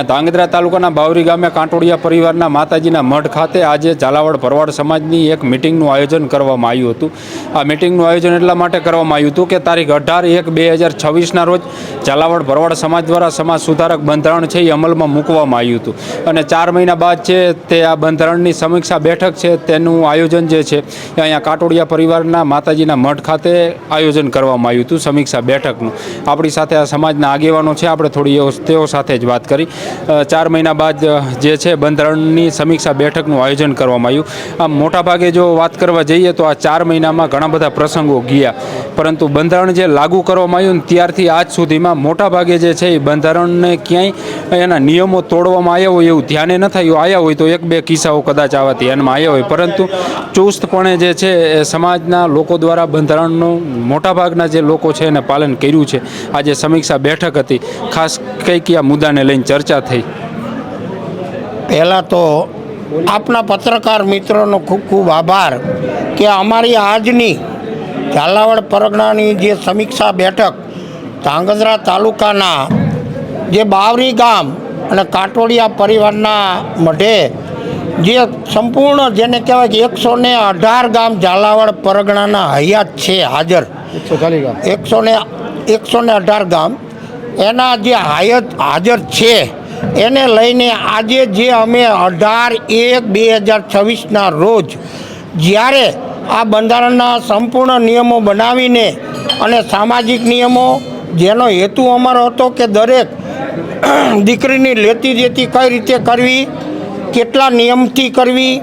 ધાંગધ્રા તાલુકાના બાવરી ગામે કાંટોડિયા પરિવારના માતાજીના મઢ ખાતે આજે ઝાલાવાડ ભરવાડ સમાજની એક મિટિંગનું આયોજન કરવામાં આવ્યું હતું। આ મિટિંગનું આયોજન એટલા માટે કરવામાં આવ્યું હતું કે તારીખ 18/1/2026ના રોજ ઝાલાવાડ ભરવાડ સમાજ દ્વારા સમાજ સુધારક બંધારણ છે એ અમલમાં મૂકવામાં આવ્યું હતું અને 4 મહિના બાદ છે તે આ બંધારણની સમીક્ષા બેઠક છે તેનું આયોજન જે છે એ અહીંયા કાંટોડિયા પરિવારના માતાજીના મઢ ખાતે આયોજન કરવામાં આવ્યું હતું સમીક્ષા બેઠકનું। આપણી સાથે આ સમાજના આગેવાનો છે, આપણે થોડી તેઓ સાથે જ વાત કરી। 4 મહિના બાદ જે છે બંધારણની સમીક્ષા બેઠકનું આયોજન કરવામાં આવ્યું। આમ મોટાભાગે જો વાત કરવા જઈએ તો આ 4 મહિનામાં ઘણા બધા પ્રસંગો ગયા, પરંતુ બંધારણ જે લાગુ કરવામાં આવ્યું ને ત્યારથી આજ સુધીમાં મોટાભાગે જે છે એ બંધારણને ક્યાંય એના નિયમો તોડવામાં આવ્યા હોય એવું ધ્યાને ન થયું। આવ્યા હોય તો 1-2 કિસ્સાઓ કદાચ આવા ધ્યાનમાં આવ્યા હોય, પરંતુ ચુસ્તપણે જે છે એ સમાજના લોકો દ્વારા બંધારણનું મોટાભાગના જે લોકો છે એને પાલન કર્યું છે। આજે સમીક્ષા બેઠક હતી, ખાસ કયા મુદ્દાને લઈને ચર્ચા થઈ? પહેલાં તો આપના પત્રકાર મિત્રોનો ખૂબ ખૂબ આભાર કે અમારી આજની ઝાલાવાડ પરગણાની જે સમીક્ષા બેઠક ધાંગધ્રા તાલુકાના જે બાવરી ગામ અને કાંટોડિયા પરિવારના મઢે જે સંપૂર્ણ જેને કહેવાય કે 118 ગામ ઝાલાવાડ પરગણાના હયાત છે હાજર, 118 ગામ એના જે હાજર છે એને લઈને આજે જે અમે 18/1/2026ના રોજ જ્યારે આ બંધારણના સંપૂર્ણ નિયમો બનાવીને અને સામાજિક નિયમો જેનો હેતુ અમારો હતો કે દરેક દીકરીની લેતી દેતી કઈ રીતે કરવી, કેટલા નિયમથી કરવી,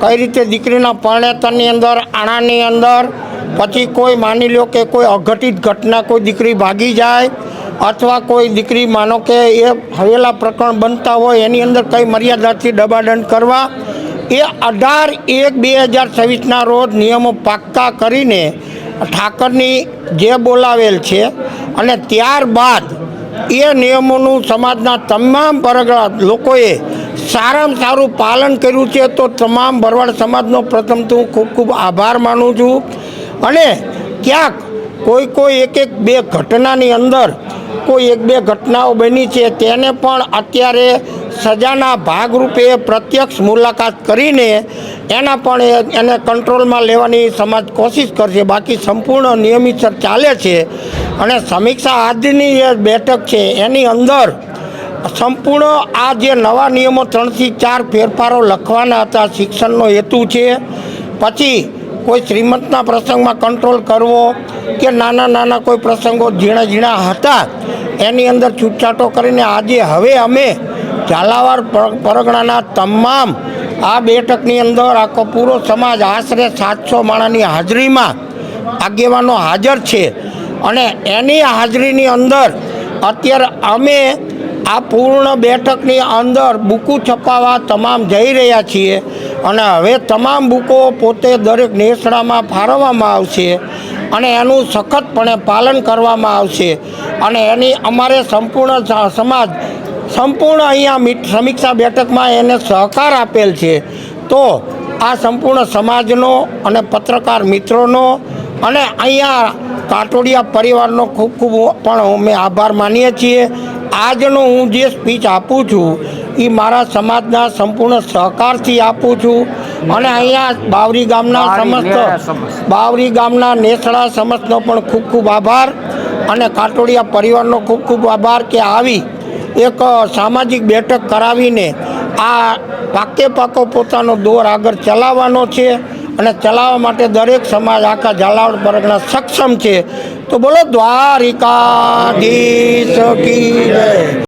કઈ રીતે દીકરીના પરણેતરની અંદર આણાની અંદર પછી કોઈ માની લો કે કોઈ અઘટિત ઘટના કોઈ દીકરી ભાગી જાય અથવા કોઈ દીકરી માનો કે એ હવેલા પ્રકરણ બનતા હોય એની અંદર કઈ મર્યાદાથી દબાદંડ કરવા, એ 18/1/2026ના રોજ નિયમો પાક્કા કરીને ઠાકરની જે બોલાવેલ છે અને ત્યારબાદ એ નિયમોનું સમાજના તમામ પરગણા લોકોએ સારામાં સારું પાલન કર્યું છે। તો તમામ ભરવાડ સમાજનો પ્રથમ તો હું ખૂબ ખૂબ આભાર માનું છું। અને ક્યાંક કોઈ 1-2 ઘટનાની અંદર કોઈ 1-2 ઘટનાઓ બની છે તેને પણ અત્યારે સજાના ભાગરૂપે પ્રત્યક્ષ મુલાકાત કરીને એના પણ એને કંટ્રોલમાં લેવાની સમાજ કોશિશ કરશે। બાકી સંપૂર્ણ નિયમિતસર ચાલે છે અને સમીક્ષા આજની જે બેઠક છે એની અંદર સંપૂર્ણ આ જે નવા નિયમો 3થી 4 ફેરફારો લખવાના હતા, શિક્ષણનો હેતુ છે, પછી કોઈ શ્રીમંતના પ્રસંગમાં કંટ્રોલ કરવો કે નાના કોઈ પ્રસંગો ઝીણા હતા એની અંદર છૂટછાટો કરીને આજે હવે અમે ઝાલાવાડ પરગણાના તમામ આ બેઠકની અંદર આખો પૂરો સમાજ આશરે 700 માણસની હાજરીમાં આગેવાનો હાજર છે અને એની હાજરીની અંદર અત્યારે અમે આ પૂર્ણ બેઠકની અંદર બુકો છપાવવા તમામ જઈ રહ્યા છીએ અને હવે તમામ બુકો પોતે દરેક નેસડામાં ફાળવવામાં આવશે અને એનું સખતપણે પાલન કરવામાં આવશે અને એની અમારે સંપૂર્ણ સમાજ સંપૂર્ણ અહીંયા સમીક્ષા બેઠકમાં એને સહકાર આપેલ છે। તો આ સંપૂર્ણ સમાજનો અને પત્રકાર મિત્રોનો અને અહીંયા કાંટોડિયા પરિવારનો ખૂબ ખૂબ પણ અમે આભાર માનીએ છીએ। આજનો હું જે સ્પીચ આપું છું એ મારા સમાજના સંપૂર્ણ સહકારથી આપું છું અને અહીંયા બાવરી ગામના નેસડા સમસ્તનો પણ ખૂબ ખૂબ આભાર અને કાંટોડિયા પરિવારનો ખૂબ ખૂબ આભાર કે આવી એક સામાજિક બેઠક કરાવીને આ પાકો પોતાનો દોર આગળ ચલાવવાનો છે અને ચલાવવા માટે દરેક સમાજ આખા ઝાલાવાડ પરગણા સક્ષમ છે। તો બોલો દ્વારિકાધીશ કી જય।